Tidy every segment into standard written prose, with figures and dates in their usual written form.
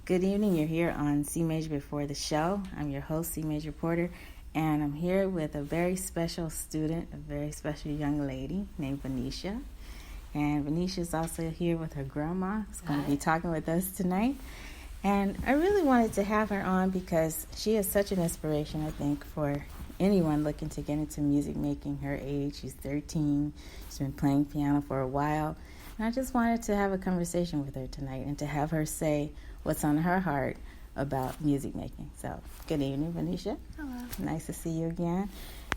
Good evening. You're here on C Major Before the Show. I'm your host, C Major Porter, and I'm here with a very special student, a very special young lady named Vanisha. And Vanisha is also here with her grandma, who's going to be talking with us tonight. And I really wanted to have her on because she is such an inspiration, I think, for anyone looking to get into music making her age. She's 13. She's been playing piano for a while. And I just wanted to have a conversation with her tonight and to have her say what's on her heart about music making. So, good evening, Vanisha. Hello. Nice to see you again.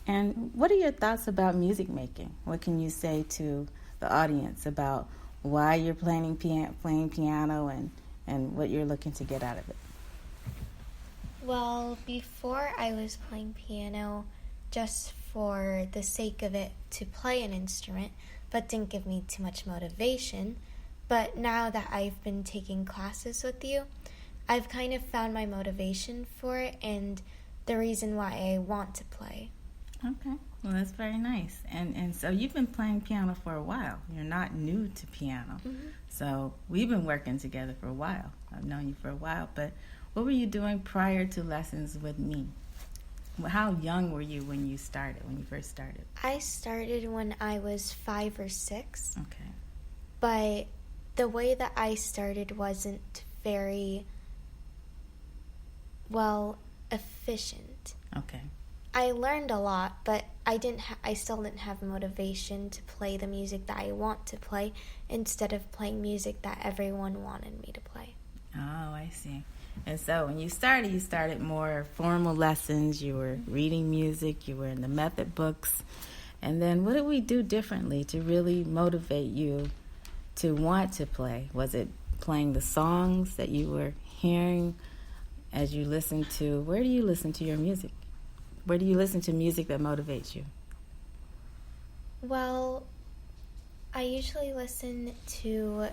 And what are your thoughts about music making? What can you say to the audience about why you're playing piano and what you're looking to get out of it? Well, before I was playing piano just for the sake of it to play an instrument, but didn't give me too much motivation. But now that I've been taking classes with you, I've kind of found my motivation for it and the reason why I want to play. Okay, well, that's very nice. And so you've been playing piano for a while. You're not new to piano. Mm-hmm. So we've been working together for a while. I've known you for a while. But what were you doing prior to lessons with me? How young were you when you first started? I started when I was 5 or 6. Okay. But the way that I started wasn't very, efficient. Okay. I learned a lot, but I still didn't have motivation to play the music that I want to play instead of playing music that everyone wanted me to play. Oh, I see. And so when you started more formal lessons. You were reading music. You were in the method books. And then what did we do differently to really motivate you to want to play? Was it playing the songs that you were hearing as you listened to? Where do you listen to your music? Where do you listen to music that motivates you? Well, I usually listen to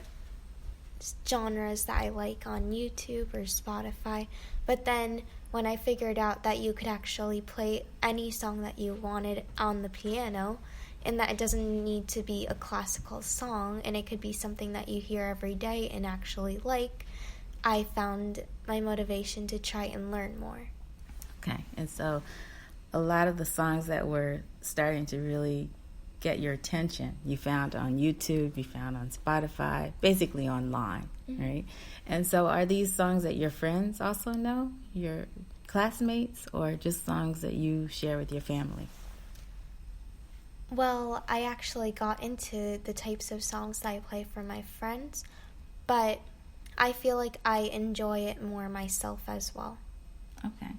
genres that I like on YouTube or Spotify, but then when I figured out that you could actually play any song that you wanted on the piano, and that it doesn't need to be a classical song, and it could be something that you hear every day and actually like, I found my motivation to try and learn more. Okay, and so a lot of the songs that were starting to really get your attention, you found on YouTube, you found on Spotify, basically online, right? And so are these songs that your friends also know, your classmates, or just songs that you share with your family? Well, I actually got into the types of songs that I play for my friends, but I feel like I enjoy it more myself as well. Okay.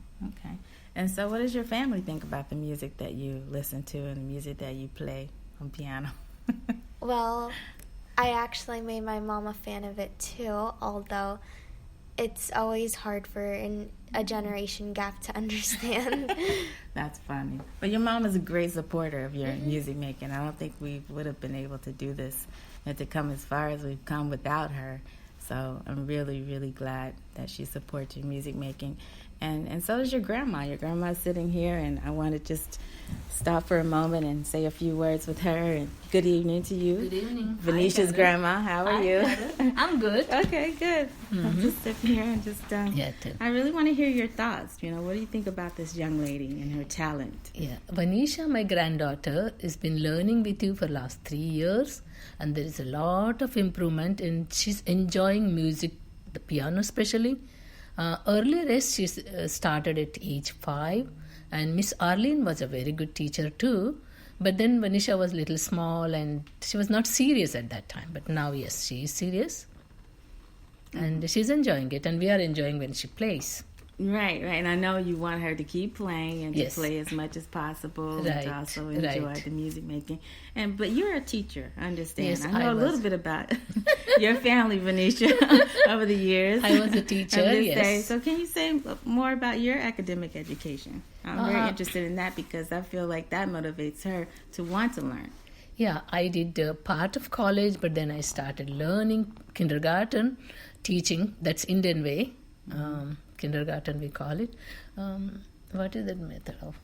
And so what does your family think about the music that you listen to and the music that you play on piano? Well, I actually made my mom a fan of it too, although it's always hard for a generation gap to understand. That's funny. But your mom is a great supporter of your music making. I don't think we would have been able to do this and to come as far as we've come without her. So I'm really, really glad that she supports your music making. And so does your grandma. Your grandma's sitting here, and I want to just stop for a moment and say a few words with her. And good evening to you. Good evening. Vanisha's grandma. How are you? I'm good. Okay, good. I'll just sit here and just... I really want to hear your thoughts. What do you think about this young lady and her talent? Yeah, Vanisha, my granddaughter, has been learning with you for last 3 years, and there is a lot of improvement, and she's enjoying music, the piano especially. Earlier, she started at age 5, and Miss Arlene was a very good teacher too. But then Vanisha was a little small, and she was not serious at that time. But now, yes, she is serious, and she's enjoying it, and we are enjoying when she plays. Right. And I know you want her to keep playing and to play as much as possible and to also enjoy the music making. But you're a teacher, I understand. Yes, I know a little bit about your family, Vanisha, over the years. I was a teacher, yes. So can you say more about your academic education? I'm very interested in that because I feel like that motivates her to want to learn. Yeah, I did part of college, but then I started learning kindergarten, teaching. That's Indian way. Kindergarten we call it. What is that method of?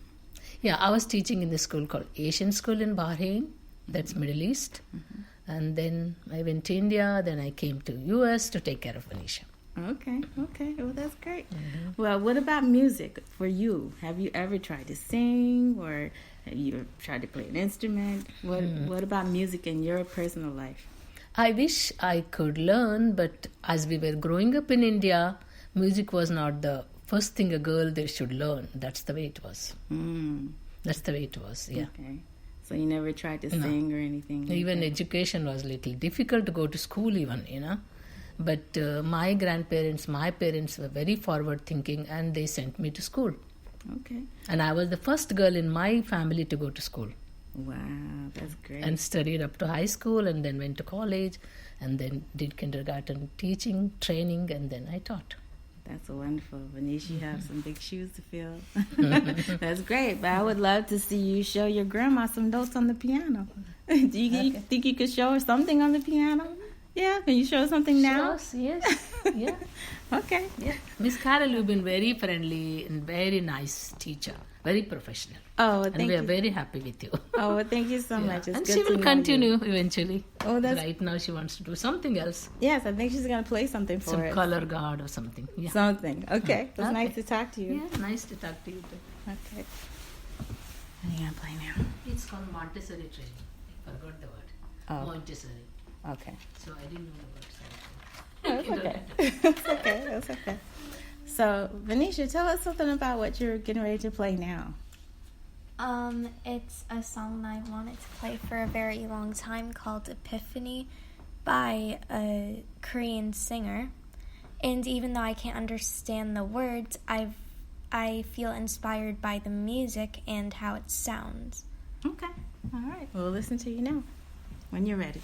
Yeah, I was teaching in the school called Asian School in Bahrain. That's Middle East. And then I went to India. Then I came to US to take care of Vanisha. Okay, okay. Well, that's great. Well, what about music for you? Have you ever tried to sing, or have you tried to play an instrument? What about music in your personal life? I wish I could learn, but as we were growing up in India, music was not the first thing a girl they should learn. That's the way it was. That's the way it was, yeah. Okay. So you never tried to sing or anything? Like Even that? education was little difficult to go to school even, But my grandparents, my parents were very forward thinking and they sent me to school. Okay. And I was the first girl in my family to go to school. Wow, that's great. And studied up to high school and then went to college and then did kindergarten teaching, training, and then I taught. That's wonderful. Vanisha, you have some big shoes to fill. That's great. But I would love to see you show your grandma some notes on the piano. Do you think you could show her something on the piano? Yeah, can you show something now? Sure, yes, yeah. Okay. Yeah. Miss Carol, you've been very friendly and very nice teacher, very professional. Oh, And thank we are you. very happy with you. Oh, well, thank you so Yeah. much. It's And good she to will know continue you. eventually. Oh, that's Right now she wants to do something else. yes. I think she's gonna play something for Some us. color guard or something. Yeah. Something. Okay. It was Okay. nice to talk to you. Yeah, nice to talk to you too. Okay. What are you gonna play now? It's called Montessori training. I forgot the word. Oh. Montessori. Okay. So I didn't know the word. Oh, it's okay. It's okay. That's okay. So, Vanisha, tell us something about what you're getting ready to play now. It's a song I wanted to play for a very long time called Epiphany by a Korean singer. And even though I can't understand the words, I feel inspired by the music and how it sounds. Okay. All right. We'll listen to you now when you're ready.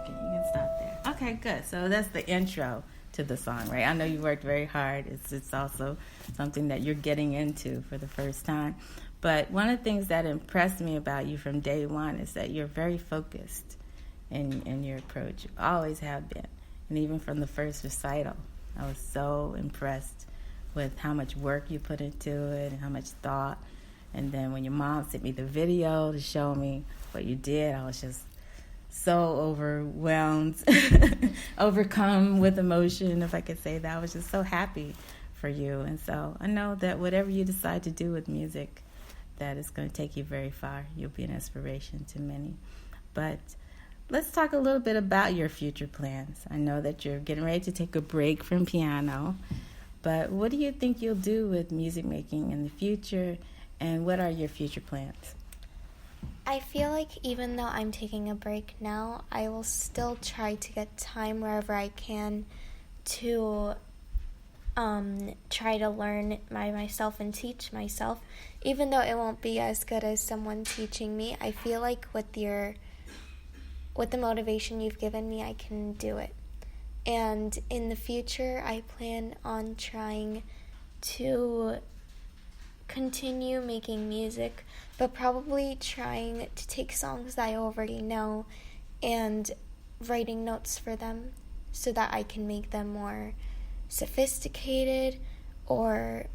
Okay, you can stop there. Okay, good. So that's the intro to the song, right? I know you worked very hard. It's also something that you're getting into for the first time. But one of the things that impressed me about you from day one is that you're very focused in your approach. You always have been. And even from the first recital, I was so impressed with how much work you put into it and how much thought. And then when your mom sent me the video to show me what you did, I was just so overwhelmed, overcome with emotion, if I could say that. I was just so happy for you. And so I know that whatever you decide to do with music, that is going to take you very far. You'll be an inspiration to many. But let's talk a little bit about your future plans. I know that you're getting ready to take a break from piano, but what do you think you'll do with music making in the future, and what are your future plans? I feel like even though I'm taking a break now, I will still try to get time wherever I can to try to learn by myself and teach myself. Even though it won't be as good as someone teaching me, I feel like with the motivation you've given me, I can do it. And in the future, I plan on trying to continue making music, but probably trying to take songs that I already know and writing notes for them so that I can make them more sophisticated or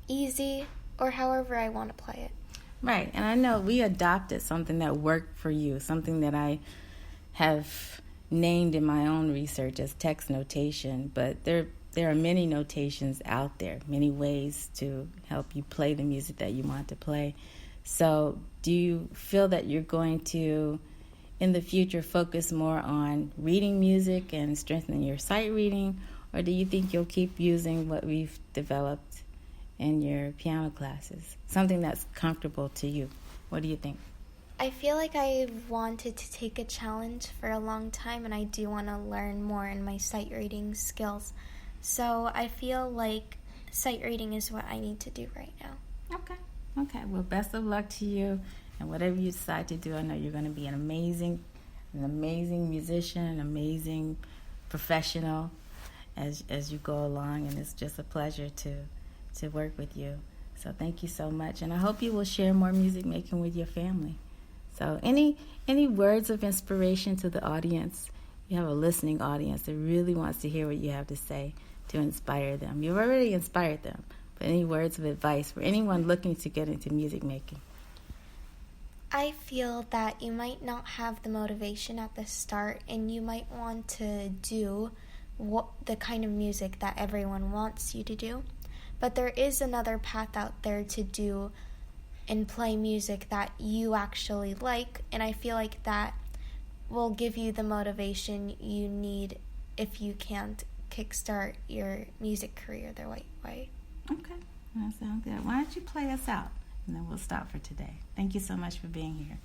easy or however I want to play it. Right, and I know we adopted something that worked for you, something that I have named in my own research as text notation, but there are many notations out there, many ways to help you play the music that you want to play. So do you feel that you're going to, in the future, focus more on reading music and strengthening your sight reading, or do you think you'll keep using what we've developed in your piano classes, something that's comfortable to you? What do you think? I feel like I've wanted to take a challenge for a long time, and I do want to learn more in my sight reading skills. So I feel like sight reading is what I need to do right now. Okay. Well, best of luck to you, and whatever you decide to do, I know you're going to be an amazing musician, an amazing professional as you go along, and it's just a pleasure to work with you. So thank you so much, and I hope you will share more music making with your family. So any words of inspiration to the audience? You have a listening audience that really wants to hear what you have to say to inspire them. You've already inspired them, but any words of advice for anyone looking to get into music making? I feel that you might not have the motivation at the start, and you might want to do the kind of music that everyone wants you to do. But there is another path out there to do and play music that you actually like, and I feel like that will give you the motivation you need if you can't kickstart your music career the right way. Okay, that sounds good. Why don't you play us out, and then we'll stop for today. Thank you so much for being here.